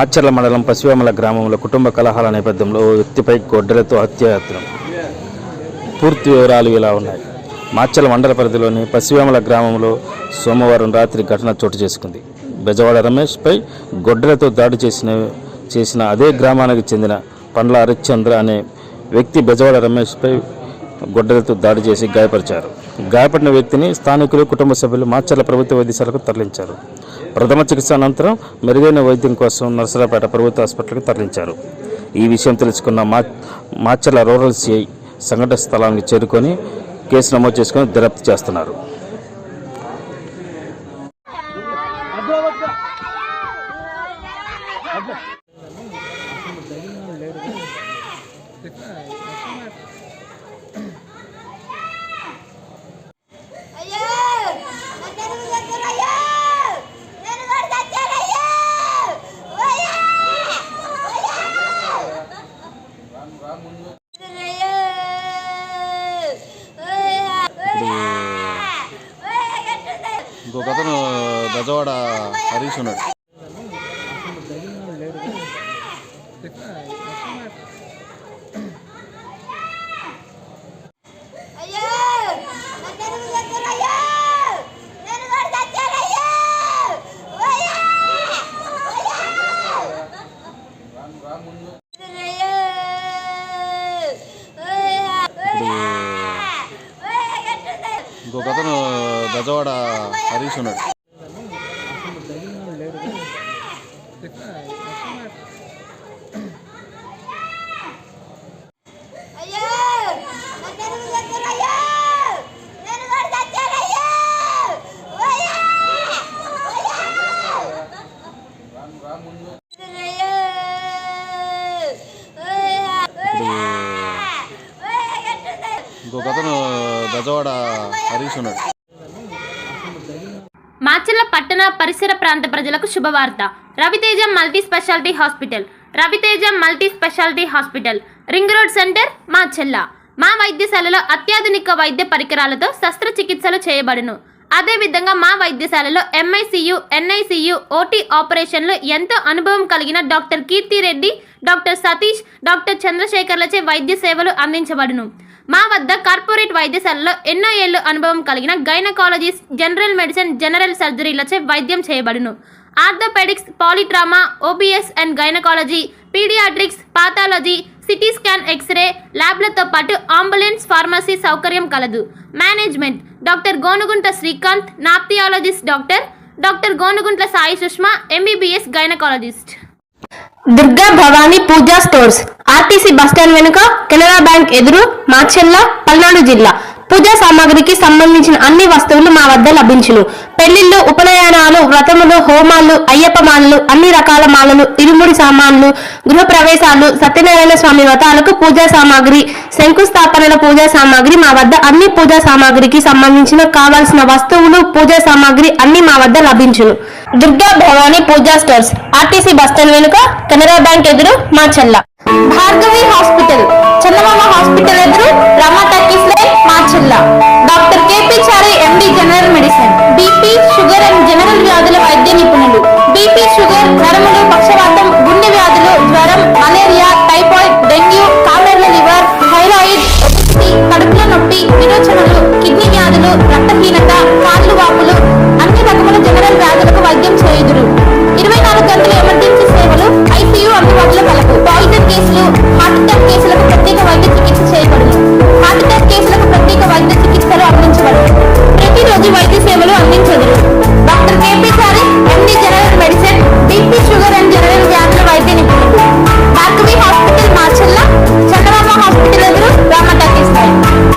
మాచర్ల మండలం పసివేమల గ్రామంలో కుటుంబ కలహాల నేపథ్యంలో ఓ వ్యక్తిపై గొడ్డలతో హత్యాయత్నం. పూర్తి వివరాలు ఇలా ఉన్నాయి. మాచర్ల మండల పరిధిలోని పసివేమల గ్రామంలో సోమవారం రాత్రి ఘటన చోటు చేసుకుంది. బెజవాడ రమేష్పై గొడ్డలతో దాడి చేసిన అదే గ్రామానికి చెందిన పండ్ల హరిశ్చంద్ర అనే వ్యక్తి బెజవాడ రమేష్పై గొడ్డలతో దాడి చేసి గాయపరిచారు. గాయపడిన వ్యక్తిని స్థానికులు, కుటుంబ సభ్యులు మాచర్ల ప్రభుత్వ వైద్యశాలకు తరలించారు. ప్రథమ చికిత్స అనంతరం మెరుగైన వైద్యం కోసం నర్సరాపేట ప్రభుత్వ హాస్పిటల్కి తరలించారు. ఈ విషయం తెలుసుకున్న మాచర్ల రూరల్ సిఐ సంఘటన స్థలానికి చేరుకొని కేసు నమోదు చేసుకుని దర్యాప్తు చేస్తున్నారు. ఇంకొక అతను బెజవాడ హరీష్ ఉన్నాడు. ఇంకొక అతను బెజవాడ హరీష్ ఉన్నాడు. ఇంకొక అతను బెజవాడ హరీష్ ఉన్నాడు. మాచర్ల పట్టణ పరిసర ప్రాంత ప్రజలకు శుభవార్త. Raviteja multi speciality hospital ring road centre Macherla. మా వైద్యశాలలో అత్యాధునిక వైద్య పరికరాలతో శస్త్రచికిత్సలు చేయబడును. అదేవిధంగా మా వైద్యశాలలో MICU, NICU, OT ఆపరేషన్లు ఎంతో అనుభవం కలిగిన doctor Keerthireddy, doctor Satish, doctor చంద్రశేఖర్లచే వైద్య సేవలు అందించబడును. మా వద్ద కార్పొరేట్ వైద్యశాలలో ఎన్నో ఏళ్లు అనుభవం కలిగిన గైనకాలజిస్ట్, జనరల్ మెడిసిన్, జనరల్ సర్జరీలచే వైద్యం చేయబడును. Orthopaedics, polytrauma, OBS and gynaecology, paediatrics, pathology, CT scan, X ray ల్యాబ్లతో పాటు అంబులెన్స్, ఫార్మసీ సౌకర్యం కలదు. Management doctor Gonugunta Srikanth, nephrologist doctor Gonuguntla Sai Sushma, MBBS gynaecologist. Durga Bhavani Puja stores, RTC bus stand వెనుక, కెనరా బ్యాంక్ ఎదురు, మాచర్ల, పల్నాడు జిల్లా. పూజా సామాగ్రికి సంబంధించిన అన్ని వస్తువులు మా వద్ద లభించును. పెళ్లిళ్లు, ఉపనయనాలు, వ్రతములు, హోమాలు, అయ్యప్ప మాలలు, అన్ని రకాల మాలలు, ఇరుముడి సామాన్లు, గృహ ప్రవేశాలు, సత్యనారాయణ స్వామి వ్రతాలకు పూజా సామాగ్రి, శంకుస్థాపనల పూజా సామాగ్రి మా వద్ద అన్ని పూజా సామాగ్రికి సంబంధించిన కావాల్సిన వస్తువులు, పూజా సామాగ్రి అన్ని మా వద్ద లభించును. Durga Bhavani Puja stores, RTC bus stand వెనుక, కెనరా బ్యాంక్ ఎదురు, మాచర్ల. భార్గవి హాస్పిటల్, చందమామ హాస్పిటల్ ఎదురు, Rama talkies line, Macherla. Doctor KP Chari, MD general medicine, BP, sugar and general వ్యాధుల వైద్య నిపుణులు. BP, sugar, నరములు,